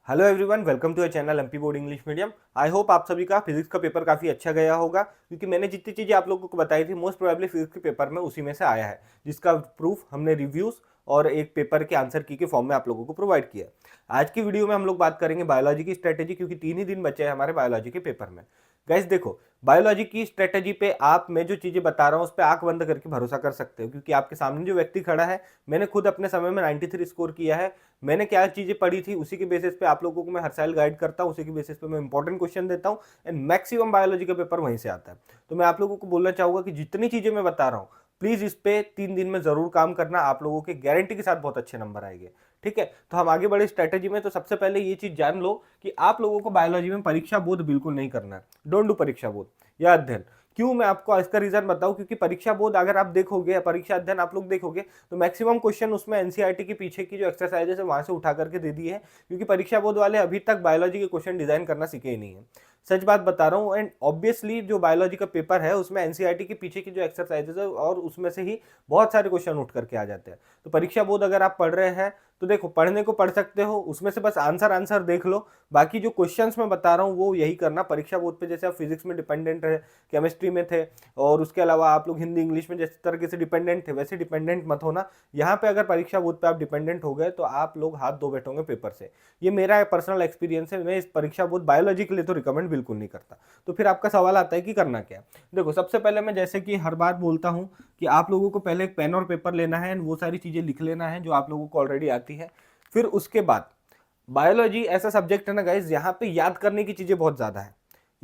Hello everyone, welcome to a channel MP board English medium. I hope आप सभी का physics का paper काफ़ी अच्छा गया होगा, क्योंकि मैंने जितनी चीज़ें आप लोगों को बताई थी मोस्ट प्रोबेबली फिजिक्स के पेपर में उसी में से आया है, जिसका प्रूफ हमने रिव्यूज़ और एक पेपर के आंसर की के फॉर्म में आप लोगों को प्रोवाइड किया। आज की वीडियो में हम लोग बात करेंगे बायोलॉजी की स्ट्रेटेजी, क्योंकि 3 ही दिन बचे हैं हमारे बायोलॉजी के पेपर में। गाइस देखो, बायोलॉजी की स्ट्रेटेजी पे आप मैं जो चीज़ें बता रहा हूँ उस पर आंख बंद करके भरोसा कर सकते हो, क्योंकि आपके सामने जो व्यक्ति खड़ा है, मैंने खुद अपने समय में 93 स्कोर किया है। मैंने क्या चीज़ें पढ़ी थी उसी के बेसिस पे आप लोगों को मैं हर साल गाइड करता हूँ, उसी के बेसिस पे मैं इंपॉर्टेंट क्वेश्चन देता हूँ एंड मैक्सिमम बायोलॉजी का पेपर वहीं से आता है। तो मैं आप लोगों को बोलना चाहूँगा कि जितनी चीज़ें मैं बता रहा हूँ प्लीज़ इस पे 3 दिन में ज़रूर काम करना, आप लोगों के गारंटी के साथ बहुत अच्छे नंबर आएंगे। ठीक है, तो हम आगे बढ़े स्ट्रैटेजी में। तो सबसे पहले ये चीज़ जान लो कि आप लोगों को बायोलॉजी में परीक्षा बोध बिल्कुल नहीं करना है। डोंट डू परीक्षा बोध या अध्ययन। क्यों, मैं आपको इसका रीजन बताऊं, क्योंकि परीक्षा बोध अगर आप देखोगे, परीक्षा अध्ययन आप लोग देखोगे, तो मैक्सिमम क्वेश्चन उसमें एनसीईआरटी के पीछे की जो एक्सरसाइजेस है वहां से उठा करके दे दी है, क्योंकि परीक्षा बोर्ड वाले अभी तक बायोलॉजी के क्वेश्चन डिजाइन करना सीखे ही नहीं है। सच बात बता रहा हूँ। एंड ऑब्वियसली जो बायोलॉजी का पेपर है उसमें एनसीईआरटी के पीछे की जो एक्सरसाइजेस है और उसमें से ही बहुत सारे क्वेश्चन उठ करके आ जाते हैं। तो परीक्षा बोर्ड अगर आप पढ़ रहे हैं तो देखो, पढ़ने को पढ़ सकते हो, उसमें से बस आंसर देख लो। बाकी जो क्वेश्चंस मैं बता रहा हूँ वो यही करना परीक्षा बोर्ड पे। जैसे आप फिजिक्स में डिपेंडेंट है, केमिस्ट्री में थे, और उसके अलावा आप लोग हिंदी इंग्लिश में जिस तरीके से डिपेंडेंट थे वैसे डिपेंडेंट मत होना। यहाँ पे अगर परीक्षा बोर्ड पे आप डिपेंडेंट हो गए तो आप लोग हाथ धो बैठोगे पेपर से। ये मेरा पर्सनल एक्सपीरियंस है। मैं इस परीक्षा बोर्ड बायोलॉजी के लिए तो रिकमेंड बिल्कुल नहीं करता। तो फिर आपका सवाल आता है कि करना क्या। देखो, सबसे पहले मैं जैसे कि हर बार बोलता हूँ कि आप लोगों को पहले एक पेन और पेपर लेना है, वो सारी चीज़ें लिख लेना है जो आप लोगों को ऑलरेडी आती है। फिर उसके बाद बायोलॉजी ऐसा सब्जेक्ट है ना गाइज, यहाँ पे याद करने की चीज़ें बहुत ज़्यादा है।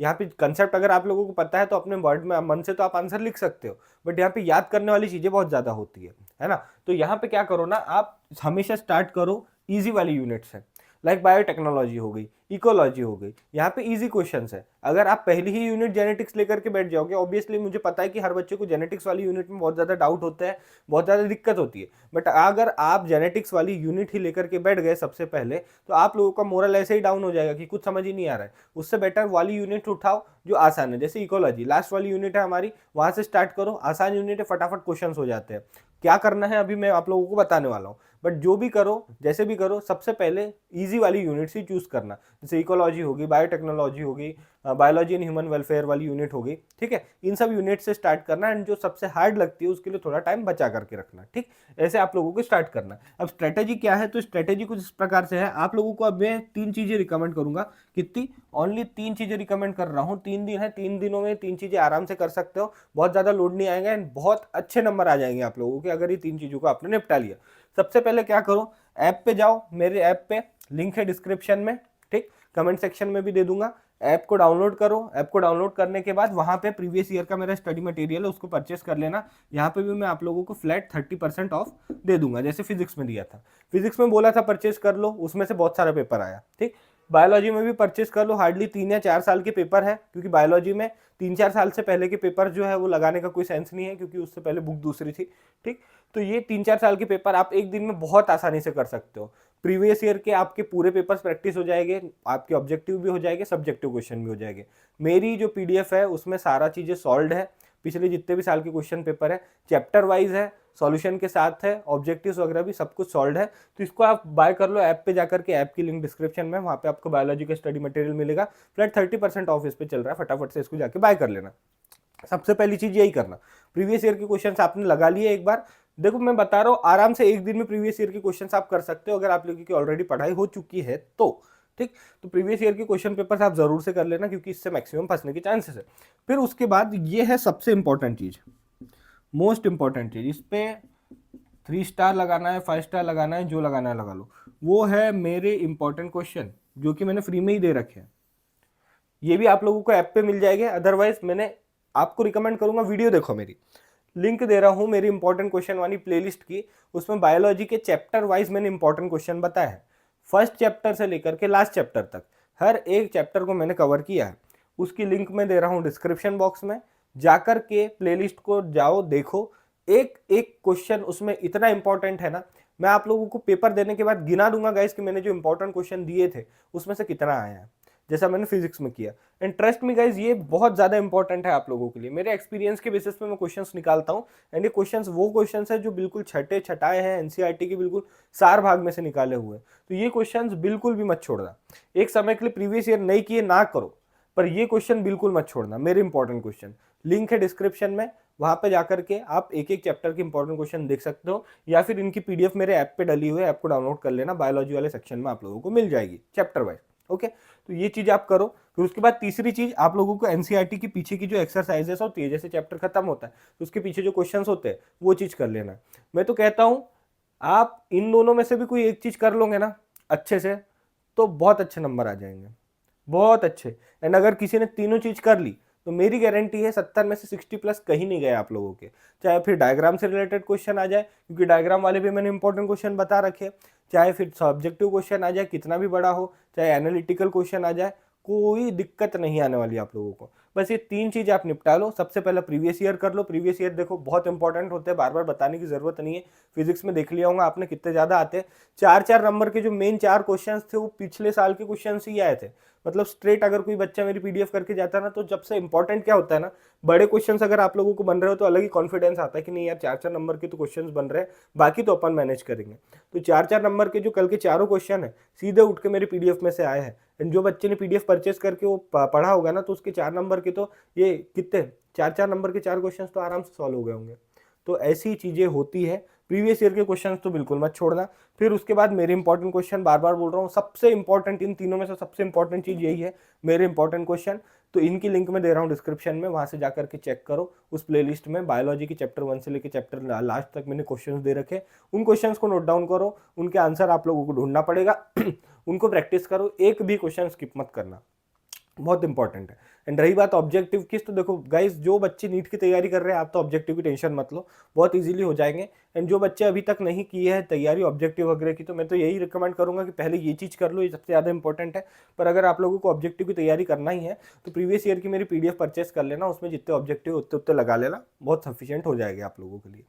यहाँ पे कंसेप्ट अगर आप लोगों को पता है तो अपने वर्ड में मन से तो आप आंसर लिख सकते हो, बट यहाँ पे याद करने वाली चीज़ें बहुत ज़्यादा होती है ना। तो यहाँ पे क्या करो ना, आप हमेशा स्टार्ट करो इजी वाली यूनिट से। लाइक बायोटेक्नोलॉजी हो गई, इकोलॉजी हो गई, यहाँ पे इजी क्वेश्चंस है। अगर आप पहली ही यूनिट जेनेटिक्स लेकर के बैठ जाओगे, ऑब्वियसली मुझे पता है कि हर बच्चे को जेनेटिक्स वाली यूनिट में बहुत ज़्यादा डाउट होता है, बहुत ज़्यादा दिक्कत होती है। बट अगर आप जेनेटिक्स वाली यूनिट ही लेकर के बैठ गए सबसे पहले, तो आप लोगों का मोरल ऐसे ही डाउन हो जाएगा कि कुछ समझ ही नहीं आ रहा है। उससे बेटर वाली यूनिट उठाओ जो आसान है, जैसे इकोलॉजी लास्ट वाली यूनिट है हमारी, वहां से स्टार्ट करो। आसान यूनिट है, फटाफट क्वेश्चन हो जाते हैं। क्या करना है अभी मैं आप लोगों को बताने वाला हूँ, बट जो भी करो, जैसे भी करो, सबसे पहले इजी वाली यूनिट ही चूज करना। जैसे इकोलॉजी होगी, बायोटेक्नोलॉजी होगी, बायोलॉजी एंड ह्यूमन वेलफेयर वाली यूनिट होगी। ठीक है, इन सब यूनिट से स्टार्ट करना, एंड जो सबसे हार्ड लगती है उसके लिए थोड़ा टाइम बचा करके रखना। ठीक, ऐसे आप लोगों को स्टार्ट करना। अब स्ट्रेटेजी क्या है, तो स्ट्रेटेजी कुछ इस प्रकार से है। आप लोगों को अब मैं 3 चीजें रिकमेंड करूंगा। कितनी? ओनली 3 चीजें रिकमेंड कर रहा हूँ। 3 दिन है, 3 दिनों में 3 चीजें आराम से कर सकते हो। बहुत ज्यादा लोड नहीं आएगा एंड बहुत अच्छे नंबर आ जाएंगे आप लोगों के, अगर ये 3 चीजों को आपने निपटा लिया। सबसे पहले क्या करो, ऐप पे जाओ। मेरे ऐप पे लिंक है डिस्क्रिप्शन में, ठीक, कमेंट सेक्शन में भी दे दूंगा। ऐप को डाउनलोड करो। ऐप को डाउनलोड करने के बाद वहां पे प्रीवियस ईयर का मेरा स्टडी मटेरियल है, उसको परचेस कर लेना। यहाँ पे भी मैं आप लोगों को फ्लैट 30% ऑफ दे दूंगा, जैसे फिजिक्स में दिया था। फिजिक्स में बोला था परचेस कर लो, उसमें से बहुत सारा पेपर आया। ठीक, बायोलॉजी में भी परचेस कर लो। हार्डली 3 या 4 साल के पेपर है, क्योंकि बायोलॉजी में 3-4 साल से पहले के पेपर जो है वो लगाने का कोई सेंस नहीं है, क्योंकि उससे पहले बुक दूसरी थी। ठीक, तो ये 3-4 साल के पेपर आप एक दिन में बहुत आसानी से कर सकते हो। प्रीवियस ईयर के आपके पूरे पेपर्स प्रैक्टिस हो जाएंगे, आपके ऑब्जेक्टिव भी हो जाएंगे, सब्जेक्टिव क्वेश्चन भी हो जाएंगे। मेरी जो पीडीएफ है उसमें सारा चीज़ें सॉल्व है, पिछले जितने भी साल के क्वेश्चन पेपर है, चैप्टर वाइज है, सॉल्यूशन के साथ है, ऑब्जेक्टिव्स वगैरह भी सब कुछ सॉल्व है। तो इसको आप बाय कर लो ऐप पे जाकर के। ऐप की लिंक डिस्क्रिप्शन में, वहाँ पे आपको बायोलॉजी का स्टडी मटेरियल मिलेगा। फ्लैट 30% ऑफ इस पे चल रहा है, फटाफट से इसको जाके बाय कर लेना। सबसे पहली चीज यही करना। प्रीवियस ईयर के क्वेश्चंस आपने लगा लिए एक बार। देखो, मैं बता रहा हूँ आराम से एक दिन में प्रीवियस ईयर के क्वेश्चंस आप कर सकते हो, अगर आप लोगों की ऑलरेडी पढ़ाई हो चुकी है तो। ठीक, तो प्रीवियस ईयर के क्वेश्चन पेपर्स आप जरूर से कर लेना, क्योंकि इससे मैक्सिमम फंसने के चांसेस है। फिर उसके बाद ये है सबसे इंपॉर्टेंट चीज, मोस्ट इंपॉर्टेंट चीज। इस पे 3 स्टार लगाना है, 5 स्टार लगाना है, जो लगाना है लगा लो। वो है मेरे इंपॉर्टेंट क्वेश्चन, जो कि मैंने फ्री में ही दे रखे हैं। ये भी आप लोगों को ऐप पे मिल जाएंगे। अदरवाइज मैंने आपको रिकमेंड करूंगा, वीडियो देखो मेरी, लिंक दे रहा हूं मेरी इंपॉर्टेंट क्वेश्चन वाली प्लेलिस्ट की। उसमें बायोलॉजी के चैप्टर वाइज मैंने इंपॉर्टेंट क्वेश्चन बताया है, फर्स्ट चैप्टर से लेकर के लास्ट चैप्टर तक हर एक चैप्टर को मैंने कवर किया है। उसकी लिंक मैं दे रहा हूं डिस्क्रिप्शन बॉक्स में, जाकर के प्लेलिस्ट को जाओ, देखो। एक एक क्वेश्चन उसमें इतना इंपॉर्टेंट है ना, मैं आप लोगों को पेपर देने के बाद गिना दूंगा गाइस कि मैंने जो इंपॉर्टेंट क्वेश्चन दिए थे उसमें से कितना आया है। जैसा मैंने फिजिक्स में किया। एंड ट्रस्ट मी गाइज, ये बहुत ज़्यादा इंपॉर्टेंट है आप लोगों के लिए। मेरे एक्सपीरियंस के बेसिस पे मैं क्वेश्चंस निकालता हूँ, एंड ये क्वेश्चंस वो क्वेश्चंस है जो बिल्कुल छटे छटाए हैं, एनसीईआरटी के बिल्कुल सार भाग में से निकाले हुए। तो ये क्वेश्चंस बिल्कुल भी मत छोड़ना। एक समय के लिए प्रीवियस ईयर नहीं किए ना करो, पर ये क्वेश्चन बिल्कुल मत छोड़ना, मेरे इंपॉर्टेंट क्वेश्चन। लिंक है डिस्क्रिप्शन में, वहां पे जाकर के आप एक एक चैप्टर के इंपॉर्टेंट क्वेश्चन देख सकते हो, या फिर इनकी पीडीएफ मेरे ऐप पे डली हुई है, ऐप को डाउनलोड कर लेना, बायोलॉजी वाले सेक्शन में आप लोगों को मिल जाएगी चैप्टर वाइज। ओके, तो ये चीज आप करो। फिर उसके बाद तीसरी चीज, आप लोगों को एनसीईआरटी की पीछे की जो एक्सरसाइजेस होती है, जैसे चैप्टर खत्म होता है तो उसके पीछे जो क्वेश्चन होते हैं वो चीज कर लेना। मैं तो कहता हूं आप इन दोनों में से भी कोई एक चीज कर लोगे ना अच्छे से, तो बहुत अच्छे नंबर आ जाएंगे, बहुत अच्छे। एंड अगर किसी ने तीनों चीज कर ली तो मेरी गारंटी है 70 में से 60 प्लस कहीं नहीं गए आप लोगों के। चाहे फिर डायग्राम से रिलेटेड क्वेश्चन आ जाए, क्योंकि डायग्राम वाले भी मैंने इंपॉर्टेंट क्वेश्चन बता रखे, चाहे फिर सब्जेक्टिव क्वेश्चन आ जाए कितना भी बड़ा हो, चाहे एनालिटिकल क्वेश्चन आ जाए, कोई दिक्कत नहीं आने वाली आप लोगों को। बस ये तीन चीज आप निपटा लो। सबसे पहले प्रीवियस ईयर कर लो। प्रीवियस ईयर देखो बहुत इंपॉर्टेंट होते हैं, बार बार बताने की जरूरत नहीं है। फिजिक्स में देख लिया होगा आपने कितने ज्यादा आते हैं। 4-4 नंबर के जो मेन 4 क्वेश्चंस थे वो पिछले साल के क्वेश्चंस ही आए थे। मतलब स्ट्रेट अगर कोई बच्चा मेरी पीडीएफ करके जाता है ना, तो जब से इंपॉर्टेंट क्या होता है ना, बड़े क्वेश्चंस अगर आप लोगों को बन रहे हो तो अलग ही कॉन्फिडेंस आता है कि नहीं यार 4-4 नंबर के तो क्वेश्चंस बन रहे हैं, बाकी तो अपन मैनेज करेंगे। तो 4-4 नंबर के जो कल के चारों क्वेश्चन है सीधे उठ के मेरे पीडीएफ में से आए हैं। एंड जो बच्चे ने पीडीएफ परचेस करके वो पढ़ा होगा ना, तो उसके 4 नंबर के तो ये कितने 4-4 नंबर के 4 क्वेश्चन तो आराम से सॉल्व हो गए होंगे। तो ऐसी चीजें होती है। प्रीवियस ईयर के क्वेश्चंस तो बिल्कुल मत छोड़ना। फिर उसके बाद मेरे इंपॉर्टेंट क्वेश्चन, बार बार बोल रहा हूँ, सबसे इंपॉर्टेंट इन तीनों में से सबसे इंपॉर्टेंट चीज यही है, मेरे इंपॉर्टेंट क्वेश्चन। तो इनकी लिंक मैं दे रहा हूँ डिस्क्रिप्शन में, वहां से जाकर के चेक करो। उस प्लेलिस्ट में बायोलॉजी की चैप्टर 1 से लेकर चैप्टर लास्ट तक मैंने क्वेश्चंस दे रखे। उन क्वेश्चंस को नोट डाउन करो, उनके आंसर आप लोगों को ढूंढना पड़ेगा उनको प्रैक्टिस करो, एक भी क्वेश्चन स्किप मत करना, बहुत इंपॉर्टेंट है। एंड रही बात ऑब्जेक्टिव की, तो देखो गाइस, जो बच्चे नीट की तैयारी कर रहे हैं आप तो ऑब्जेक्टिव की टेंशन मत लो, बहुत इजीली हो जाएंगे। एंड जो बच्चे अभी तक नहीं किए हैं तैयारी ऑब्जेक्टिव वगैरह की, तो मैं तो यही रिकमेंड करूंगा कि पहले ये चीज़ कर लो, ये सबसे ज़्यादा इंपॉर्टेंट है। पर अगर आप लोगों को ऑब्जेक्टिव की तैयारी करना ही है तो प्रीवियस ईयर की मेरी पीडीएफ परचेस कर लेना, उसमें जितने ऑब्जेक्टिव उतने उतने लगा लेना, बहुत सफिशियंट हो जाएगा आप लोगों के लिए।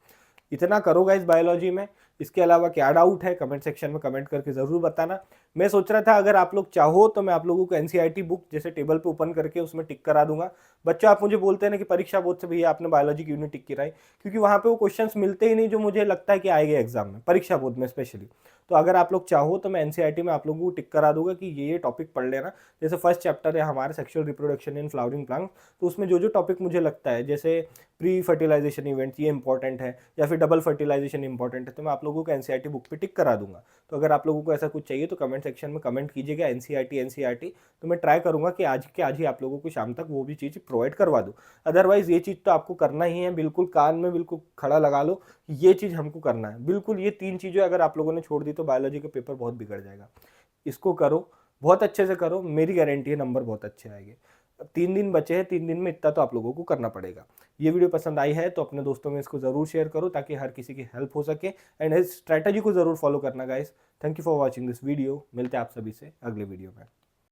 इतना करो गाइस बायोलॉजी में। इसके अलावा क्या डाउट है कमेंट सेक्शन में कमेंट करके जरूर बताना। मैं सोच रहा था अगर आप लोग चाहो तो मैं आप लोगों को एनसीईआरटी बुक जैसे टेबल पे ओपन करके उसमें टिक करा दूंगा। बच्चों आप मुझे बोलते हैं ना कि परीक्षा बोर्ड से भैया आपने बायोलॉजी की यूनिट टिक कराई, क्योंकि वहां पे वो क्वेश्चंस मिलते ही नहीं जो मुझे लगता है कि आएंगे एग्जाम में, परीक्षा बोर्ड में स्पेशली। तो अगर आप लोग चाहो तो मैं एनसीईआरटी में आप लोगों को टिक करा दूंगा कि ये टॉपिक पढ़ लेना। जैसे फर्स्ट चैप्टर है हमारे sexual reproduction in flowering plant, तो उसमें जो जो टॉपिक मुझे लगता है, जैसे प्री फर्टिलाइजेशन इवेंट ये इंपॉर्टेंट है, या फिर डबल फर्टिलाइजेशन इंपॉर्टेंट है, तो मैं आप लोगों को एनसीईआरटी बुक पे टिक करा दूंगा। तो अगर आप लोगों को ऐसा कुछ चाहिए तो कमेंट सेक्शन में कमेंट कीजिएगा एनसीईआरटी एनसीईआरटी, तो मैं ट्राई करूंगा कि आज के आज ही आप लोगों को शाम तक वो भी चीज़ प्रोवाइड करवा दूँ। अदरवाइज ये चीज़ तो आपको करना ही है, बिल्कुल कान में बिल्कुल खड़ा लगा लो, ये चीज़ हमको करना है बिल्कुल। ये 3 चीज़ें अगर आप लोगों ने छोड़ दी तो बायोलॉजी का पेपर बहुत बिगड़ जाएगा। इसको करो, बहुत अच्छे से करो, मेरी गारंटी है नंबर बहुत अच्छे आएंगे। 3 दिन बचे हैं, 3 दिन में इतना तो आप लोगों को करना पड़ेगा। ये वीडियो पसंद आई है तो अपने दोस्तों में इसको जरूर शेयर करो ताकि हर किसी की हेल्प हो सके। एंड इस स्ट्रैटेजी को जरूर फॉलो करना guys. Thank you for watching this video. मिलते हैं आप सभी से अगले वीडियो में।